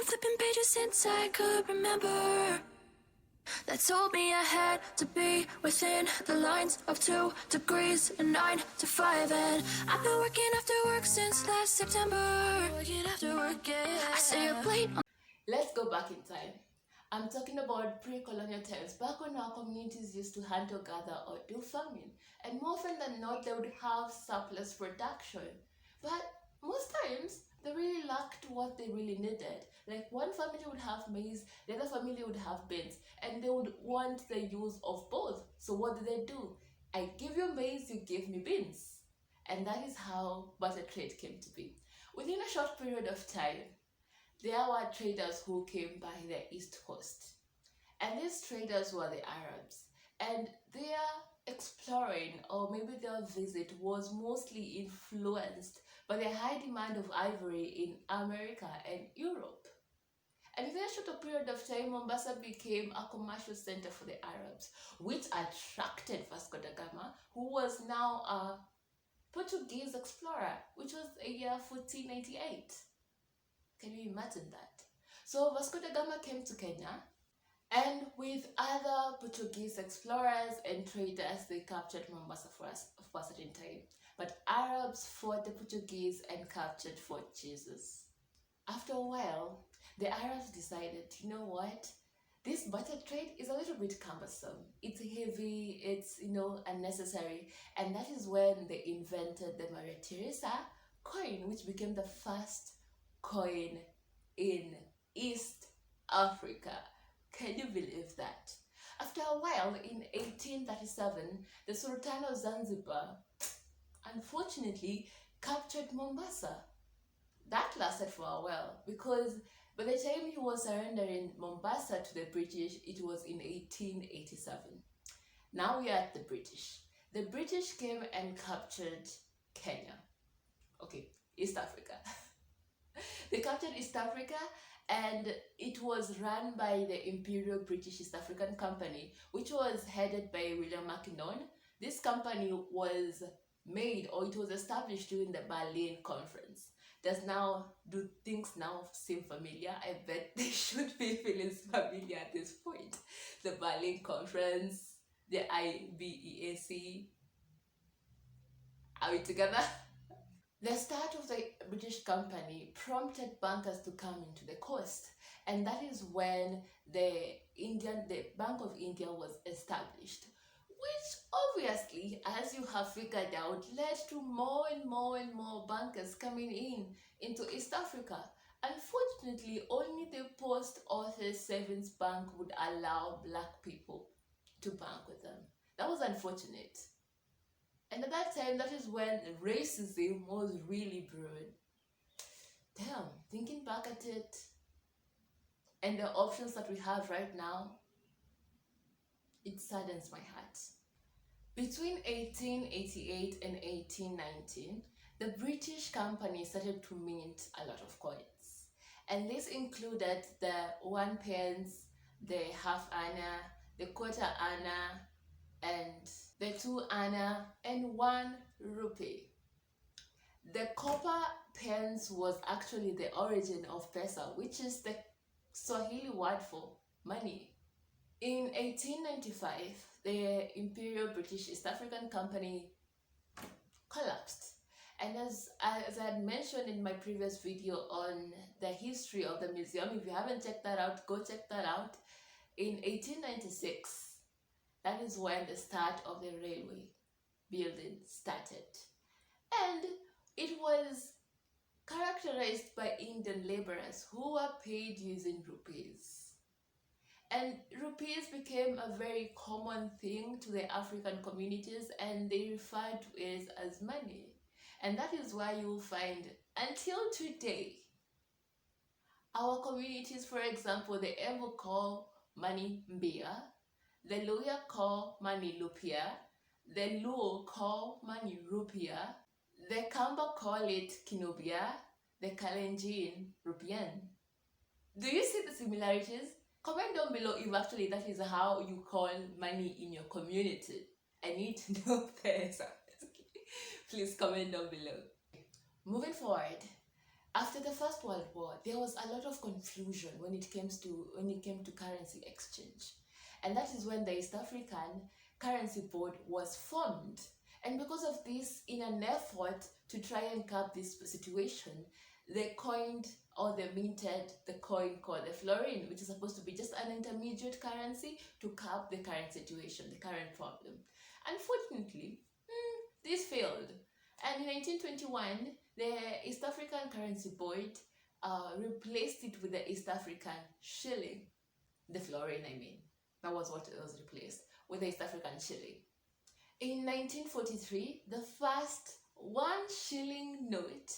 flipping pages since I could remember. That told me I had to be within the lines of 2 degrees and 9 to 5. And I've been working after work since last September. Working after work, yeah. I stay up late. Let's go back in time. I'm talking about pre-colonial times, back when our communities used to hunt or gather or do farming. And more often than not, they would have surplus production. But most times, they really lacked what they really needed. Like one family would have maize, the other family would have beans, and they would want the use of both. So what do? I give you maize, you give me beans. And that is how barter trade came to be. Within a short period of time, there were traders who came by the East Coast. And these traders were the Arabs. And their exploring, or maybe their visit, was mostly influenced by the high demand of ivory in America and Europe. And within a short period of time, Mombasa became a commercial center for the Arabs, which attracted Vasco da Gama, who was now a Portuguese explorer, which was the year 1498. Can you imagine that? So Vasco da Gama came to Kenya, and with other Portuguese explorers and traders, they captured Mombasa for a certain time. But Arabs fought the Portuguese and captured Fort Jesus. After a while, the Arabs decided, you know what? This barter trade is a little bit cumbersome. It's heavy, it's, unnecessary. And that is when they invented the Maria Teresa coin, which became the first coin in East Africa. Can you believe that? After a while, in 1837, the Sultan of Zanzibar unfortunately captured Mombasa. That lasted for a while, because by the time he was surrendering Mombasa to the British, it was in 1887. Now we are at the British. The British came and captured Kenya. Okay, East Africa. They captured East Africa, and it was run by the Imperial British East African Company, which was headed by William MacKinnon. This company was made, or it was established during the Berlin Conference. Do things now seem familiar? I bet they should be feeling familiar at this point. The Berlin Conference, the IBEAC. Are we together? The start of the British company prompted bankers to come into the coast, and that is when the Bank of India was established, which obviously, as you have figured out, led to more and more bankers coming into East Africa. Unfortunately, only the Post Office Savings Bank would allow black people to bank with them. That was unfortunate. And at that time, that is when racism was really brewing. Damn, thinking back at it, and the options that we have right now, it saddens my heart. Between 1888 and 1819, the British company started to mint a lot of coins. And this included the 1 pence, the half anna, the quarter anna, and the 2 anna, and 1 rupee. The copper pence was actually the origin of pesa, which is the Swahili word for money. In 1895, the Imperial British East African Company collapsed. And as I had mentioned in my previous video on the history of the museum, if you haven't checked that out, go check that out. In 1896, that is when the start of the railway building started. And it was characterized by Indian laborers who were paid using rupees. And rupees became a very common thing to the African communities, and they referred to it as money. And that is why you will find, until today, our communities, for example, the Embu call money mbia, the Luya call money lupia, the Luo call money rupia, the Kamba call it kinubia, the Kalenjin rupian. Do you see the similarities? Comment down below if actually that is how you call money in your community. I need to know this. Please comment down below. Moving forward, After the First World War, there was a lot of confusion when it came to currency exchange. And that is when the East African Currency Board was formed. And because of this, in an effort to try and curb this situation, they coined or they minted the coin called the florin, which is supposed to be just an intermediate currency to curb the current situation, the current problem. Unfortunately, this failed. And in 1921, the East African Currency Board replaced it with the East African shilling, the florin, I mean. That was what it was replaced with the East African shilling. In 1943, the first 1 shilling note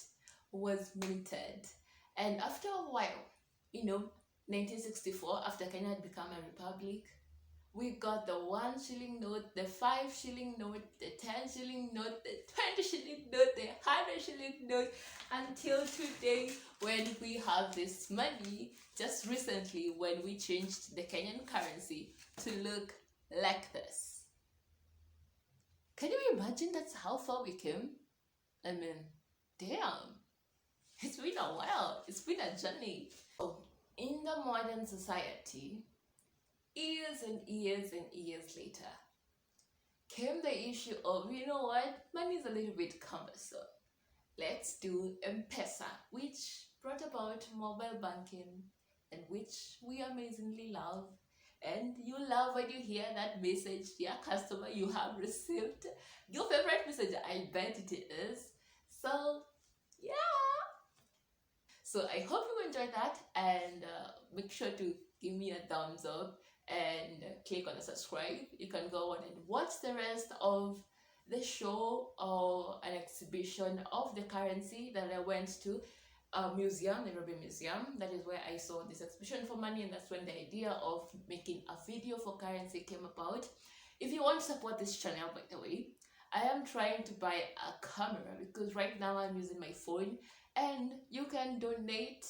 was minted. And after a while, 1964, after Kenya had become a republic, we got the 1 shilling note, the 5 shilling note, the 10 shilling note, the 20 shilling note, the 100 shilling note, until today when we have this money, just recently when we changed the Kenyan currency to look like this. Can you imagine that's how far we came? I mean, damn. It's been a while. It's been a journey. In the modern society, years and years and years later, came the issue of, you know what, money is a little bit cumbersome. Let's do M-Pesa, which brought about mobile banking, and which we amazingly love. And you love when you hear that message, dear customer, you have received your favorite message. I bet it is. So, yeah. So I hope you enjoyed that, and make sure to give me a thumbs up and click on the subscribe. You can go on and watch the rest of the show or an exhibition of the currency that I went to a museum, Nairobi Museum. That is where I saw this exhibition for money, and that's when the idea of making a video for currency came about. If you want to support this channel, by the way, I am trying to buy a camera because right now I'm using my phone, and you can donate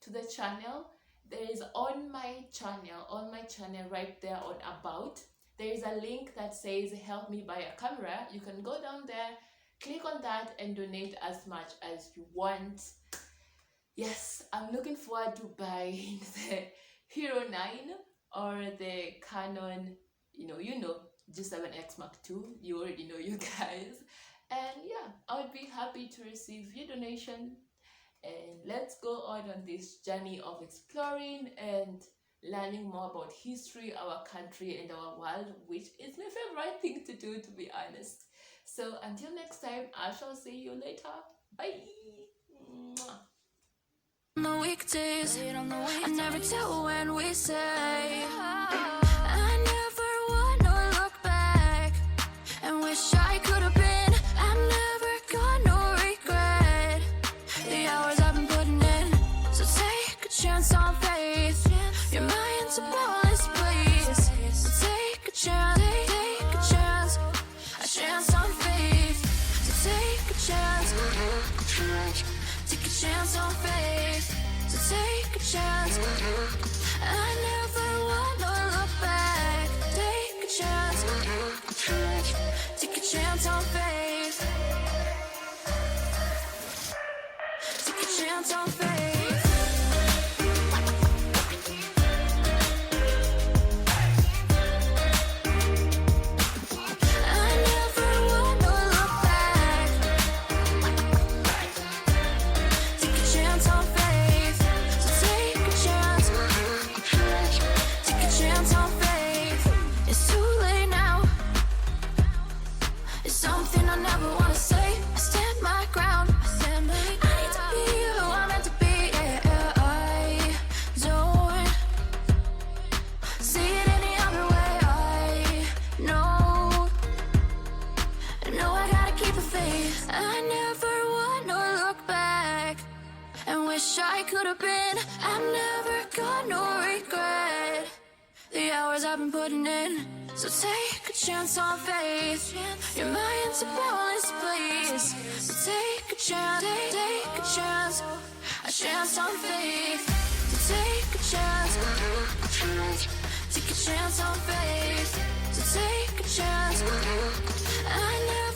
to the channel. There is on my channel right there on About, there is a link that says help me buy a camera. You can go down there, click on that, and donate as much as you want. Yes, I'm looking forward to buying the Hero 9 or the Canon, G7X Mark II. You already know, you guys. And yeah, I would be happy to receive your donation. And let's go on this journey of exploring and learning more about history, our country, and our world, which is my favorite thing to do, to be honest. So until next time, I shall see you later. Bye. Mwah. On the weekdays, I never tell when we say I never wanna look back and wish I could have been. I've never got no regret. The hours I've been putting in, so take a chance on faith. Your mind's a boundless place, so take a chance, a chance on faith. So take a chance on faith. So take a chance. I never wanna look back. Take a chance. Take a chance on faith. Take a chance on faith. I could have been. I've never got no regret. The hours I've been putting in, so take a chance on faith. Your mind's a boundless place, so take a chance, a chance on faith. So take a chance on faith. So take a chance. I never